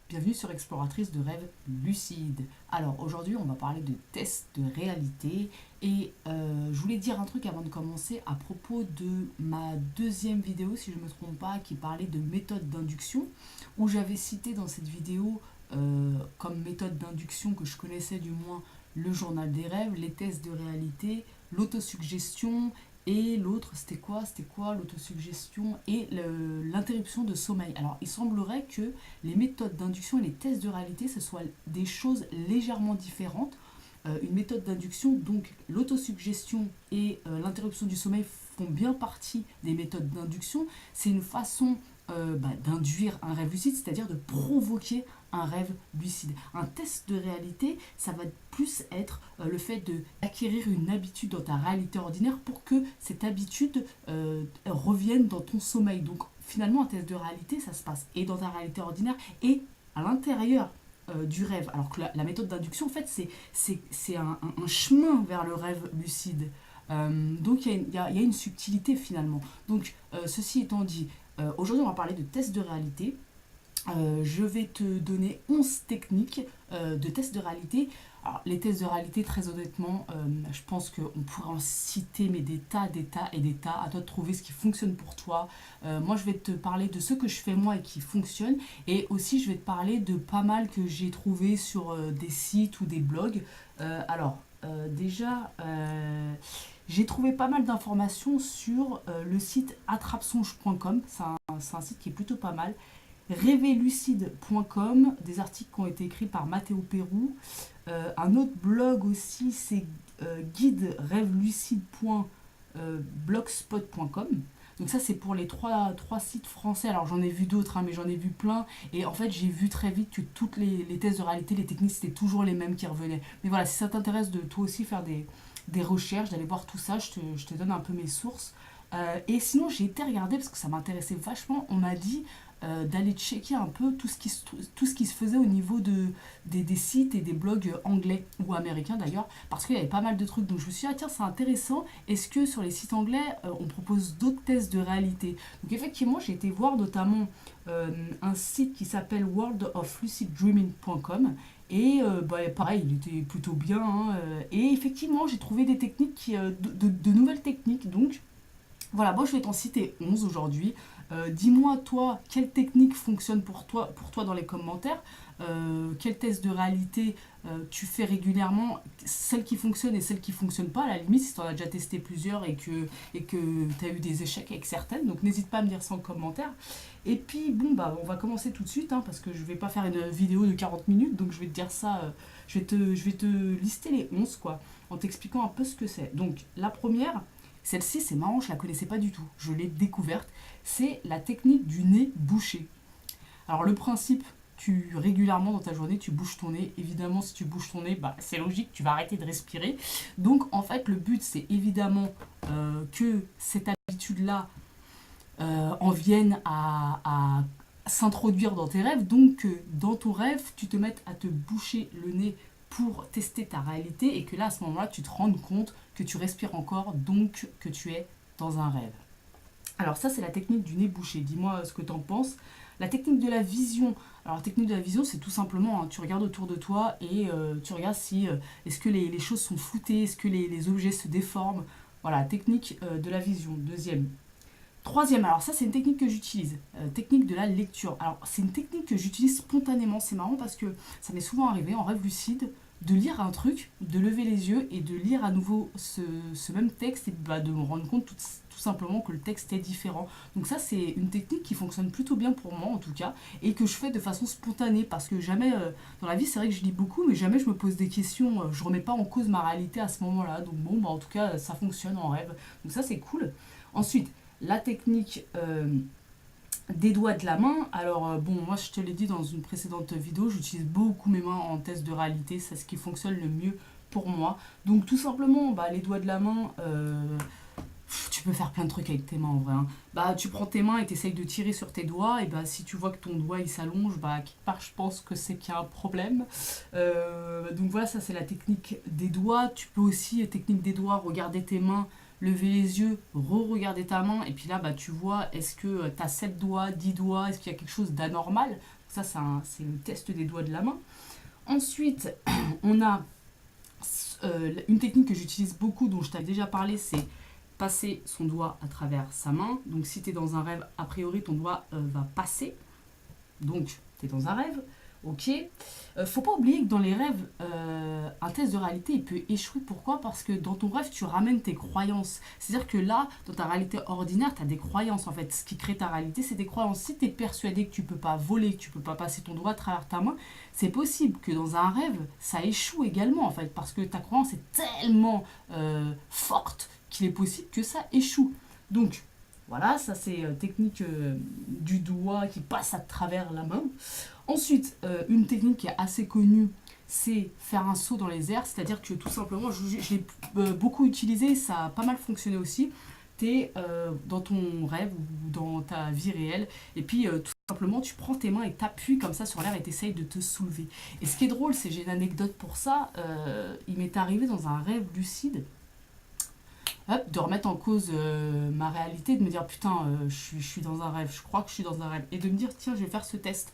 Bienvenue sur Exploratrice de rêves lucides. Alors aujourd'hui on va parler de tests de réalité et je voulais dire un truc avant de commencer à propos de ma deuxième vidéo, si je ne me trompe pas, qui parlait de méthode d'induction, où j'avais cité dans cette vidéo comme méthode d'induction que je connaissais du moins le journal des rêves, les tests de réalité, l'autosuggestion et l'autre, c'était quoi? C'était quoi l'autosuggestion et l'interruption de sommeil. Alors, il semblerait que les méthodes d'induction et les tests de réalité, ce soient des choses légèrement différentes. Une méthode d'induction, donc l'autosuggestion et l'interruption du sommeil font bien partie des méthodes d'induction. C'est une façon d'induire un rêve lucide, c'est-à-dire de provoquer un rêve lucide. Un test de réalité, ça va plus être le fait d'acquérir une habitude dans ta réalité ordinaire pour que cette habitude revienne dans ton sommeil. Donc finalement, un test de réalité, ça se passe et dans ta réalité ordinaire et à l'intérieur du rêve. Alors que la méthode d'induction, en fait, c'est un chemin vers le rêve lucide. Donc il y a une subtilité finalement. Donc ceci étant dit, aujourd'hui on va parler de tests de réalité. Je vais te donner 11 techniques de tests de réalité. Alors, les tests de réalité, très honnêtement, je pense qu'on pourrait en citer mais des tas, des tas et des tas. À toi de trouver ce qui fonctionne pour toi. Moi, je vais te parler de ce que je fais moi et qui fonctionne. Et aussi, je vais te parler de pas mal que j'ai trouvé sur des sites ou des blogs. Déjà, j'ai trouvé pas mal d'informations sur le site attrapsonge.com. C'est un site qui est plutôt pas mal. Rêverlucide.com, des articles qui ont été écrits par Mathéo Pérou. Un autre blog aussi, c'est guide-rêvelucide.blogspot.com. Donc ça, c'est pour les trois sites français. Alors j'en ai vu d'autres, hein, mais j'en ai vu plein. Et en fait, j'ai vu très vite que toutes les tests de réalité, les techniques, c'était toujours les mêmes qui revenaient. Mais voilà, si ça t'intéresse de toi aussi faire des recherches, d'aller voir tout ça, je te donne un peu mes sources. Et sinon, j'ai été regarder parce que ça m'intéressait vachement. On m'a dit d'aller checker un peu tout ce qui se faisait au niveau des sites et des blogs anglais ou américains d'ailleurs, parce qu'il y avait pas mal de trucs. Donc je me suis dit, ah tiens, c'est intéressant. Est-ce que sur les sites anglais, on propose d'autres tests de réalité? Donc effectivement, j'ai été voir notamment un site qui s'appelle worldofluciddreaming.com. Et pareil, il était plutôt bien, hein, et effectivement, j'ai trouvé des techniques, de nouvelles techniques. Donc voilà, moi je vais t'en citer 11 aujourd'hui. Dis-moi, toi, quelle technique fonctionne pour toi dans les commentaires. Quel test de réalité tu fais régulièrement, celles qui fonctionnent et celles qui ne fonctionnent pas, à la limite, si tu en as déjà testé plusieurs et que tu as eu des échecs avec certaines. Donc n'hésite pas à me dire ça en commentaire. Et puis, bon, bah, on va commencer tout de suite, hein, parce que je ne vais pas faire une vidéo de 40 minutes, donc je vais te dire ça, je vais te lister les 11 quoi, en t'expliquant un peu ce que c'est. Donc, la première. Celle-ci, c'est marrant, je la connaissais pas du tout. Je l'ai découverte. C'est la technique du nez bouché. Alors le principe, régulièrement dans ta journée, tu bouges ton nez. Évidemment, si tu bouges ton nez, bah, c'est logique, tu vas arrêter de respirer. Donc en fait, le but, c'est évidemment que cette habitude-là en vienne à s'introduire dans tes rêves. Donc dans ton rêve, tu te mettes à te boucher le nez pour tester ta réalité et que là, à ce moment-là, tu te rendes compte que tu respires encore, donc que tu es dans un rêve. Alors ça, c'est la technique du nez bouché. Dis-moi ce que tu en penses. La technique de la vision. Alors la technique de la vision, c'est tout simplement, hein, tu regardes autour de toi et tu regardes si est-ce que les choses sont floutées, est-ce que les objets se déforment. Voilà, technique de la vision. Deuxième. Troisième, alors ça c'est une technique que j'utilise, technique de la lecture. Alors c'est une technique que j'utilise spontanément, c'est marrant parce que ça m'est souvent arrivé en rêve lucide de lire un truc, de lever les yeux et de lire à nouveau ce même texte et de me rendre compte tout simplement que le texte est différent. Donc ça c'est une technique qui fonctionne plutôt bien pour moi en tout cas et que je fais de façon spontanée parce que jamais, dans la vie c'est vrai que je lis beaucoup mais jamais je me pose des questions, je remets pas en cause ma réalité à ce moment-là. Donc bon, bah, en tout cas ça fonctionne en rêve, donc ça c'est cool. Ensuite, la technique des doigts de la main. Alors bon, moi je te l'ai dit dans une précédente vidéo, j'utilise beaucoup mes mains en test de réalité, c'est ce qui fonctionne le mieux pour moi. Donc tout simplement, bah, les doigts de la main, tu peux faire plein de trucs avec tes mains en vrai, hein. Bah, tu prends tes mains et tu essayes de tirer sur tes doigts, et bah, si tu vois que ton doigt il s'allonge, bah, quelque part je pense que c'est qu'il y a un problème. Donc voilà, ça c'est la technique des doigts. Tu peux aussi, technique des doigts, regarder tes mains, lever les yeux, re-regarder ta main, et puis là, bah, tu vois, est-ce que tu as 7 doigts, 10 doigts, est-ce qu'il y a quelque chose d'anormal? ça, c'est le test des doigts de la main. Ensuite, on a une technique que j'utilise beaucoup, dont je t'avais déjà parlé, c'est passer son doigt à travers sa main. Donc si tu es dans un rêve, a priori ton doigt va passer. Donc tu es dans un rêve, ok. Faut pas oublier que dans les rêves, un test de réalité il peut échouer. Pourquoi? Parce que dans ton rêve tu ramènes tes croyances. C'est-à-dire que là, dans ta réalité ordinaire, tu as des croyances en fait. Ce qui crée ta réalité, c'est des croyances. Si tu es persuadé que tu peux pas voler, que tu peux pas passer ton doigt à travers ta main, c'est possible que dans un rêve, ça échoue également en fait. Parce que ta croyance est tellement forte qu'il est possible que ça échoue. Donc, voilà, ça c'est technique du doigt qui passe à travers la main. Ensuite, une technique qui est assez connue, c'est faire un saut dans les airs. C'est-à-dire que tout simplement, je l'ai beaucoup utilisé, ça a pas mal fonctionné aussi. Tu es dans ton rêve ou dans ta vie réelle, et puis tout simplement, tu prends tes mains et t'appuies comme ça sur l'air et t'essayes de te soulever. Et ce qui est drôle, c'est j'ai une anecdote pour ça. Il m'est arrivé dans un rêve lucide de remettre en cause ma réalité, de me dire putain, je suis dans un rêve, je crois que je suis dans un rêve, et de me dire tiens, je vais faire ce test.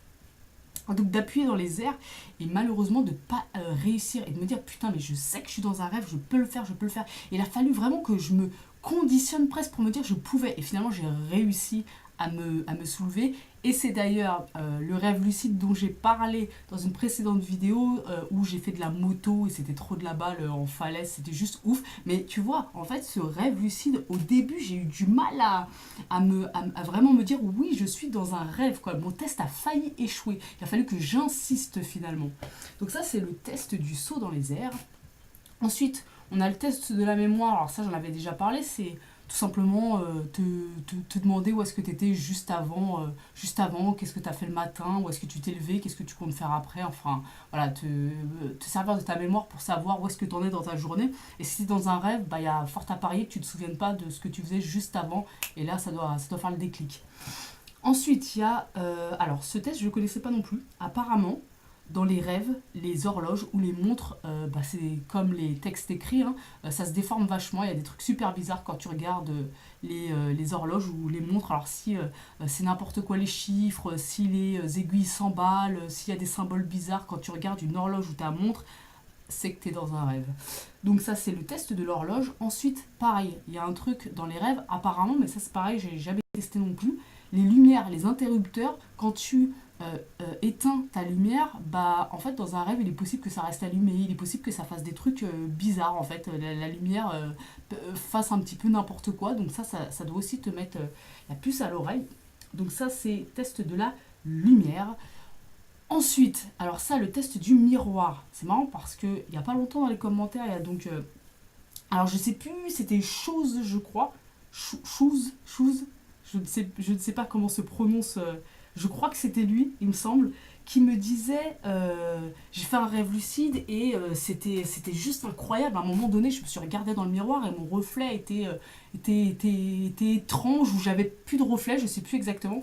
Donc d'appuyer dans les airs et malheureusement de ne pas réussir et de me dire putain, mais je sais que je suis dans un rêve, je peux le faire, je peux le faire. Et il a fallu vraiment que je me conditionne presque pour me dire je pouvais, et finalement j'ai réussi à me soulever. Et c'est d'ailleurs le rêve lucide dont j'ai parlé dans une précédente vidéo où j'ai fait de la moto et c'était trop de la balle en falaise, c'était juste ouf. Mais tu vois, en fait, ce rêve lucide, au début, j'ai eu du mal à vraiment me dire oui, je suis dans un rêve, quoi. Mon test a failli échouer. Il a fallu que j'insiste finalement. Donc ça, c'est le test du saut dans les airs. Ensuite, on a le test de la mémoire. Alors ça, j'en avais déjà parlé, c'est tout simplement te demander où est-ce que tu étais juste avant, qu'est-ce que tu as fait le matin, où est-ce que tu t'es levé, qu'est-ce que tu comptes faire après, enfin voilà, te servir de ta mémoire pour savoir où est-ce que tu en es dans ta journée. Et si tu es dans un rêve, bah, y a fort à parier que tu ne te souviennes pas de ce que tu faisais juste avant, et là ça doit faire le déclic. Ensuite, il y a, alors ce test je ne le connaissais pas non plus, apparemment dans les rêves, les horloges ou les montres, bah, c'est comme les textes écrits, hein, ça se déforme vachement. Il y a des trucs super bizarres quand tu regardes les horloges ou les montres. Alors si c'est n'importe quoi les chiffres, si les aiguilles s'emballent, s'il y a des symboles bizarres quand tu regardes une horloge ou ta montre, c'est que tu es dans un rêve. Donc ça c'est le test de l'horloge. Ensuite, pareil, il y a un truc dans les rêves apparemment, mais ça c'est pareil, j'ai jamais testé non plus. Les lumières, les interrupteurs, quand tu éteins ta lumière, bah en fait dans un rêve il est possible que ça reste allumé, il est possible que ça fasse des trucs bizarres en fait, la lumière fasse un petit peu n'importe quoi, donc ça doit aussi te mettre la puce à l'oreille. Donc ça c'est test de la lumière. Ensuite, alors ça le test du miroir, c'est marrant parce que il y a pas longtemps dans les commentaires il y a donc alors je sais plus, c'était chose je crois, chose, je ne sais pas comment se prononce, je crois que c'était lui, il me semble, qui me disait j'ai fait un rêve lucide et c'était juste incroyable. À un moment donné, je me suis regardée dans le miroir et mon reflet était étrange, ou j'avais plus de reflet, je sais plus exactement.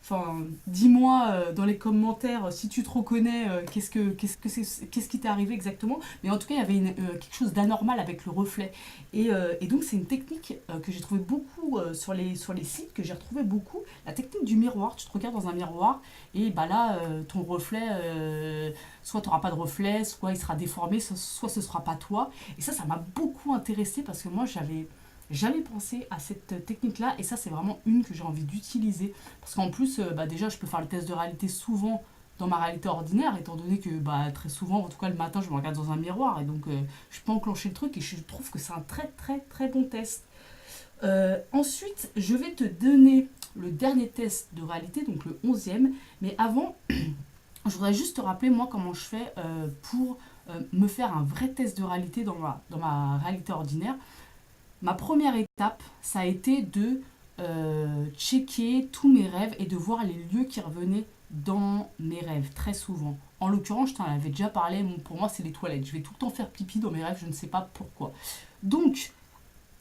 Enfin, dis-moi dans les commentaires si tu te reconnais, qu'est-ce qui t'est arrivé exactement. Mais en tout cas, il y avait quelque chose d'anormal avec le reflet. Et donc, c'est une technique que j'ai trouvé beaucoup sur les sites, que j'ai retrouvé beaucoup. La technique du miroir, tu te regardes dans un miroir et bah là, ton reflet, soit tu n'auras pas de reflet, soit il sera déformé, soit ce ne sera pas toi. Et ça m'a beaucoup intéressée parce que moi, j'avais jamais pensé à cette technique-là. Et ça, c'est vraiment une que j'ai envie d'utiliser. Parce qu'en plus, bah déjà, je peux faire le test de réalité souvent dans ma réalité ordinaire, étant donné que bah, très souvent, en tout cas le matin, je me regarde dans un miroir. Et donc, je peux enclencher le truc et je trouve que c'est un très très très bon test. Ensuite, je vais te donner le dernier test de réalité, donc le 11e. Mais avant, je voudrais juste te rappeler, moi, comment je fais pour me faire un vrai test de réalité dans ma réalité ordinaire. Ma première étape, ça a été de checker tous mes rêves et de voir les lieux qui revenaient dans mes rêves, très souvent. En l'occurrence, je t'en avais déjà parlé, pour moi, c'est les toilettes. Je vais tout le temps faire pipi dans mes rêves, je ne sais pas pourquoi. Donc,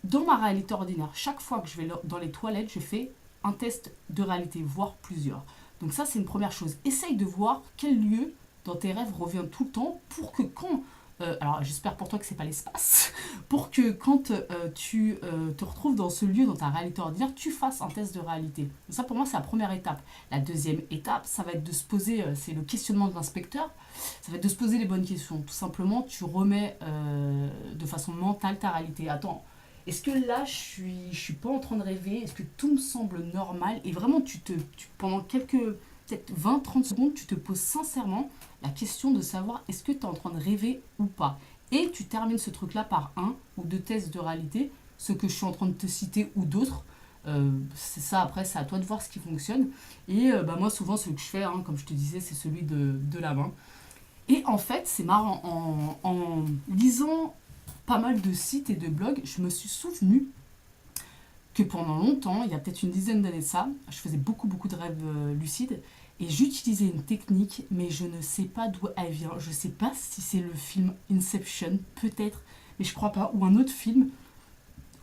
dans ma réalité ordinaire, chaque fois que je vais dans les toilettes, je fais un test de réalité, voire plusieurs. Donc ça, c'est une première chose. Essaye de voir quel lieu dans tes rêves revient tout le temps pour que quand alors j'espère pour toi que c'est pas l'espace, pour que quand tu te retrouves dans ce lieu, dans ta réalité ordinaire, tu fasses un test de réalité. Ça pour moi c'est la première étape. La deuxième étape, ça va être de se poser, c'est le questionnement de l'inspecteur, ça va être de se poser les bonnes questions. Tout simplement, tu remets de façon mentale ta réalité. Attends, est-ce que là je suis pas en train de rêver? Est-ce que tout me semble normal? Et vraiment, pendant quelques, peut-être 20-30 secondes, tu te poses sincèrement la question de savoir est-ce que tu es en train de rêver ou pas. Et tu termines ce truc-là par un ou deux tests de réalité, ce que je suis en train de te citer ou d'autres. C'est ça, après, c'est à toi de voir ce qui fonctionne. Et bah, moi, souvent, ce que je fais, hein, comme je te disais, c'est celui de la main. Et en fait, c'est marrant, en lisant pas mal de sites et de blogs, je me suis souvenu que pendant longtemps, il y a peut-être une dizaine d'années de ça, je faisais beaucoup de rêves lucides et j'utilisais une technique, mais je ne sais pas d'où elle vient. Je ne sais pas si c'est le film Inception, peut-être, mais je crois pas, ou un autre film,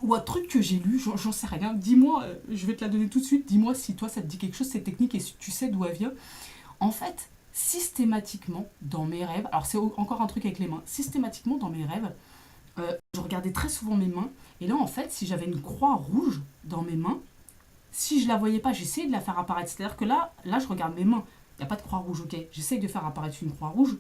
ou un truc que j'ai lu, j'en sais rien. Dis-moi, je vais te la donner tout de suite, dis-moi si toi ça te dit quelque chose, cette technique, et si tu sais d'où elle vient. En fait, systématiquement, dans mes rêves, alors c'est encore un truc avec les mains, systématiquement dans mes rêves, je regardais très souvent mes mains, et là en fait, si j'avais une croix rouge dans mes mains, si je la voyais pas, j'essayais de la faire apparaître. C'est-à-dire que là je regarde mes mains, il n'y a pas de croix rouge, ok. J'essaye de faire apparaître une croix rouge,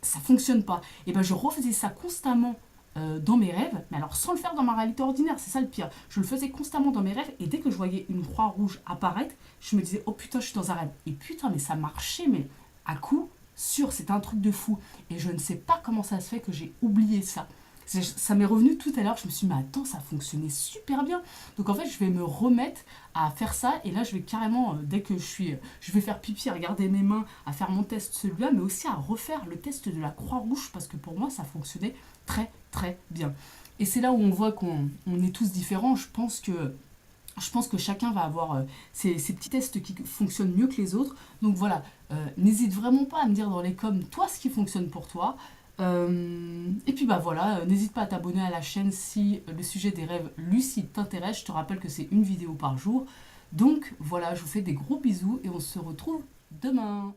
ça fonctionne pas. Et ben je refaisais ça constamment dans mes rêves, mais alors sans le faire dans ma réalité ordinaire, c'est ça le pire. Je le faisais constamment dans mes rêves, et dès que je voyais une croix rouge apparaître, je me disais, oh putain, je suis dans un rêve. Et putain, mais ça marchait, mais à coup sûr, c'était un truc de fou. Et je ne sais pas comment ça se fait que j'ai oublié ça. Ça m'est revenu tout à l'heure, je me suis dit, mais attends, ça fonctionnait super bien. Donc en fait, je vais me remettre à faire ça, et là, je vais carrément, dès que je vais faire pipi, à regarder mes mains, à faire mon test celui-là, mais aussi à refaire le test de la Croix-Rouge, parce que pour moi, ça fonctionnait très bien. Et c'est là où on voit qu'on est tous différents. Je pense que chacun va avoir ses petits tests qui fonctionnent mieux que les autres. Donc voilà, n'hésite vraiment pas à me dire dans les coms, toi, ce qui fonctionne pour toi. Et puis bah voilà, n'hésite pas à t'abonner à la chaîne si le sujet des rêves lucides t'intéresse. Je te rappelle que c'est une vidéo par jour. Donc voilà, je vous fais des gros bisous et on se retrouve demain.